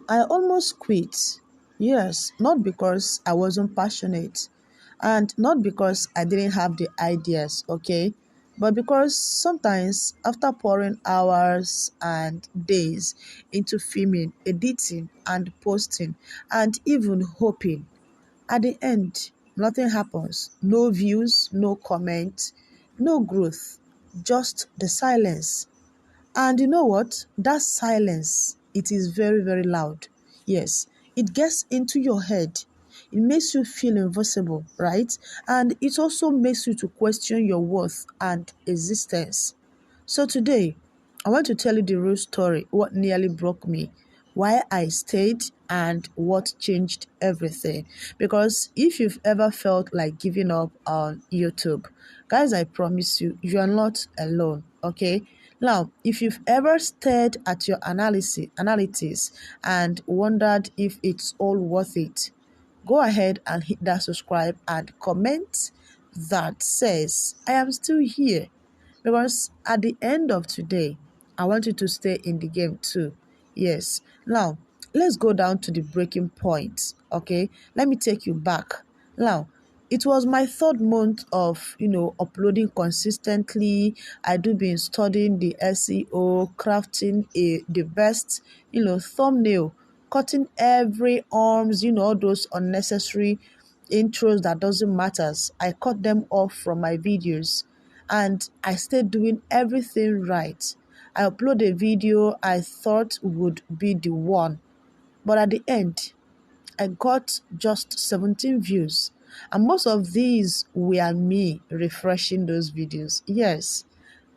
I almost quit. Yes, not because I wasn't passionate and not because I didn't have the ideas, okay? But because sometimes after pouring hours and days into filming, editing, and posting, and even hoping, at the end, nothing happens. No views, no comments, no growth, just the silence. And you know what? That silence, it is very, very loud. Yes, it gets into your head. It makes you feel invisible, right? And it also makes you to question your worth and existence. So today, I want to tell you the real story, what nearly broke me, why I stayed, and what changed everything. Because if you've ever felt like giving up on YouTube, guys, I promise you, you are not alone, okay? Now, if you've ever stared at your analytics and wondered if it's all worth it, go ahead and hit that subscribe and comment that says, I am still here. Because at the end of today, I want you to stay in the game too. Yes. Now, let's go down to the breaking point. Okay. Let me take you back. Now, it was my third month of, uploading consistently. I do been studying the SEO, crafting the best, thumbnail, cutting every arms, all those unnecessary intros that doesn't matters. I cut them off from my videos and I stayed doing everything right. I uploaded a video I thought would be the one, but at the end, I got just 17 views. And most of these were me refreshing those videos. Yes,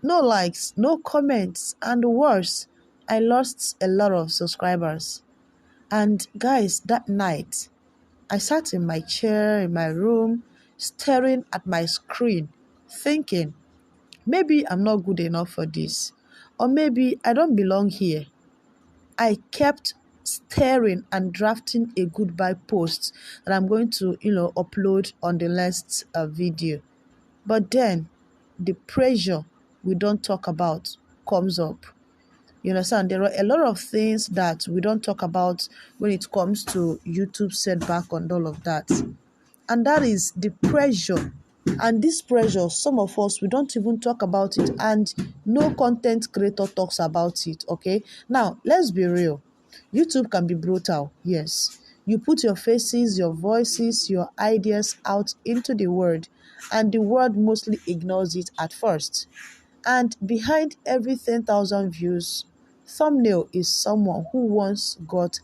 no likes, no comments, and worse, I lost a lot of subscribers. And guys, that night, I sat in my chair in my room, staring at my screen, thinking, maybe I'm not good enough for this, or maybe I don't belong here. I kept staring and drafting a goodbye post that I'm going to, upload on the next video. But then the pressure we don't talk about comes up. You understand? There are a lot of things that we don't talk about when it comes to YouTube setback and all of that. And that is the pressure. And this pressure, some of us, we don't even talk about it, and no content creator talks about it, okay? Now, let's be real. YouTube can be brutal, yes. You put your faces, your voices, your ideas out into the world, and the world mostly ignores it at first. And behind every 10,000 views, thumbnail is someone who once got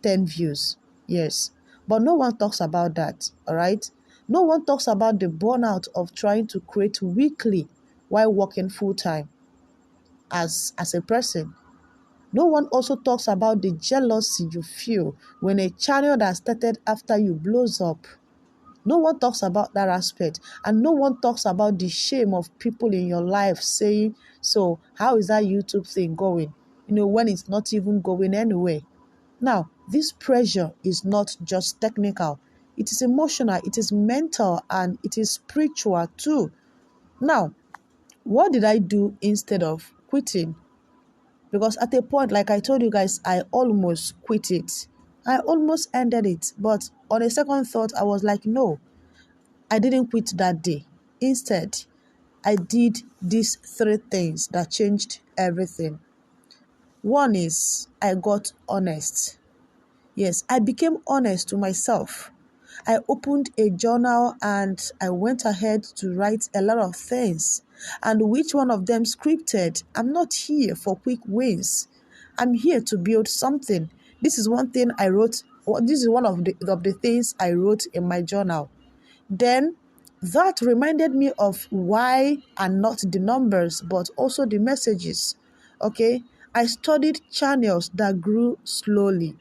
10 views. Yes. But no one talks about that, all right? No one talks about the burnout of trying to create weekly while working full-time as a person. No one also talks about the jealousy you feel when a channel that started after you blows up. No one talks about that aspect, and no one talks about the shame of people in your life saying, so how is that YouTube thing going? When it's not even going anywhere. Now, this pressure is not just technical. It is emotional, it is mental, and it is spiritual too. Now, what did I do instead of quitting? Because at a point, like I told you guys, I almost quit it. I almost ended it. But on a second thought, I was like, no, I didn't quit that day. Instead, I did these three things that changed everything. One is I got honest. Yes, I became honest to myself. I opened a journal and I went ahead to write a lot of things. And which one of them scripted? I'm not here for quick wins. I'm here to build something. This is one thing I wrote. This is one of the things I wrote in my journal. Then that reminded me of why, and not the numbers, but also the messages. Okay, I studied channels that grew slowly,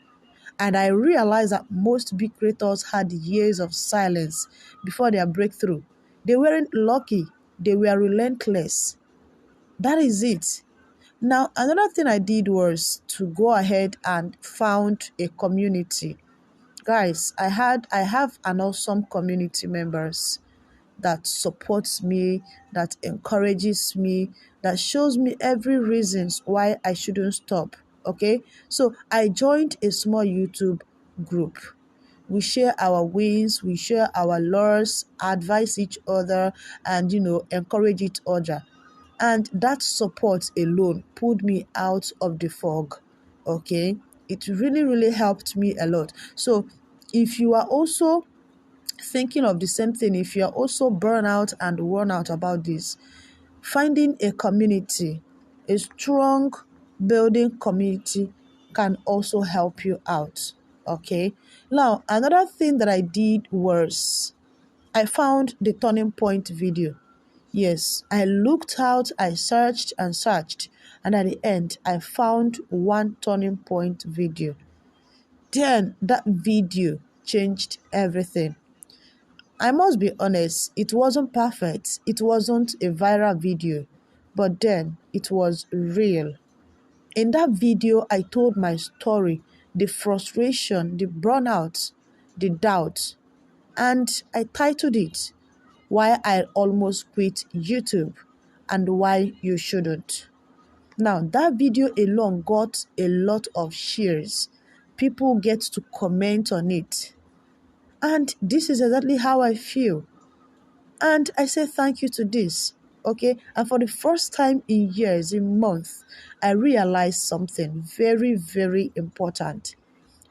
and I realized that most big creators had years of silence before their breakthrough. They weren't lucky, they were relentless. That is it. Now, another thing I did was to go ahead and found a community. Guys, I have an awesome community members that supports me, that encourages me, that shows me every reasons why I shouldn't stop. Okay, so I joined a small YouTube group. We share our wins, we share our loss, advise each other, and encourage each other. And that support alone pulled me out of the fog. Okay, it really, really helped me a lot. So if you are also thinking of the same thing, if you are also burnt out and worn out about this, finding a community, a strong building community, can also help you out. Okay. Now, another thing that I did was I found the turning point video. Yes, I looked out, I searched and searched, and at the end, I found one turning point video. Then that video changed everything. I must be honest, it wasn't perfect. It wasn't a viral video, but then it was real. In that video, I told my story, the frustration, the burnout, the doubt, and I titled it, Why I Almost Quit YouTube and Why You Shouldn't. Now, that video alone got a lot of shares. People get to comment on it. And this is exactly how I feel. And I say thank you to this. Okay. And for the first time in years, in months, I realized something very, very important.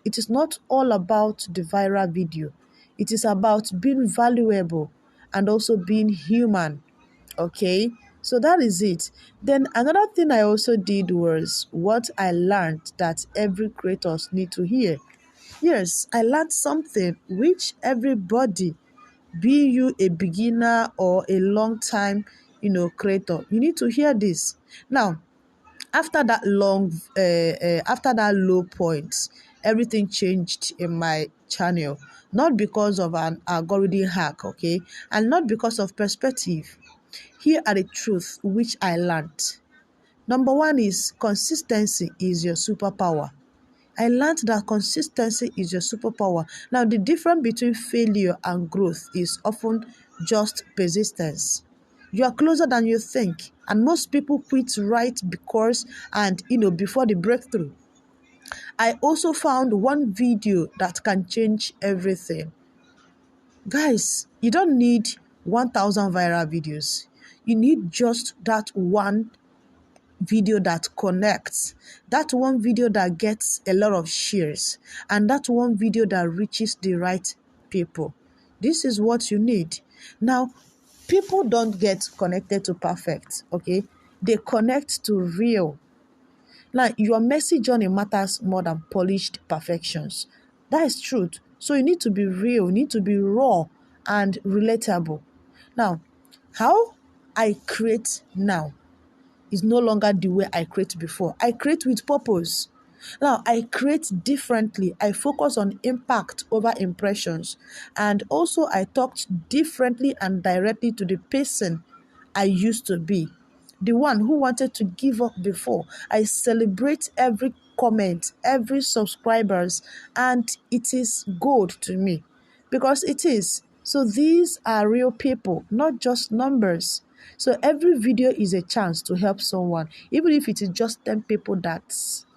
It is not all about the viral video. It is about being valuable and also being human. Okay. So that is it. Then another thing I also did was what I learned that every creators need to hear. Yes, I learned something which everybody, be you a beginner or a long time creator, you need to hear this. Now, after that after that low point, everything changed in my channel, not because of an algorithm hack, okay, and not because of perspective. Here are the truths which I learned. Number one is consistency is your superpower. I learned that consistency is your superpower. Now, the difference between failure and growth is often just persistence. You are closer than you think, and most people quit right because before the breakthrough. I also found one video that can change everything. Guys, you don't need 1,000 viral videos. You need just that one video that connects, that one video that gets a lot of shares, and that one video that reaches the right people. This is what you need. Now, people don't get connected to perfect, okay? They connect to real. Now, your message journey matters more than polished perfections. That is truth. So you need to be real, you need to be raw and relatable. Now, how I create now is no longer the way I create before. I create with purpose. Now, I create differently. I focus on impact over impressions. And also, I talked differently and directly to the person I used to be, the one who wanted to give up before. I celebrate every comment, every subscribers, and it is gold to me because it is. So these are real people, not just numbers. So every video is a chance to help someone, even if it is just 10 people that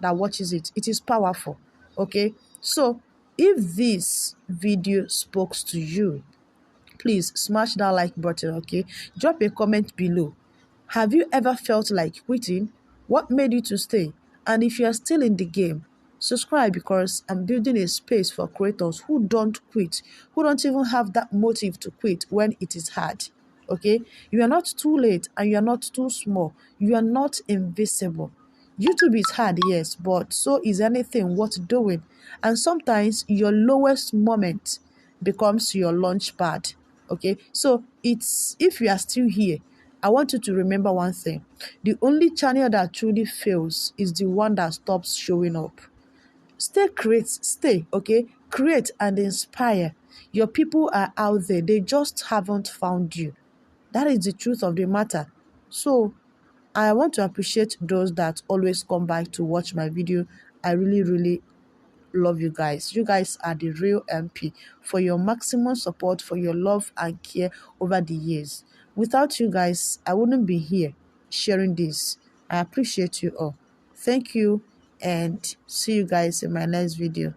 watches it. It is powerful. Okay. So if this video spoke to you, please smash that like button, okay? Drop a comment below. Have you ever felt like quitting? What made you to stay? And if you are still in the game, subscribe because I'm building a space for creators who don't quit, who don't even have that motive to quit when it is hard. Okay? You are not too late and you are not too small. You are not invisible. YouTube is hard, yes, but so is anything worth doing. And sometimes your lowest moment becomes your launch pad. Okay, so it's if you are still here, I want you to remember one thing. The only channel that truly fails is the one that stops showing up. Stay, okay? Create and inspire. Your people are out there. They just haven't found you. That is the truth of the matter. So I want to appreciate those that always come back to watch my video. I really, really love you guys. You guys are the real MP for your maximum support, for your love and care over the years. Without you guys, I wouldn't be here sharing this. I appreciate you all. Thank you and see you guys in my next video.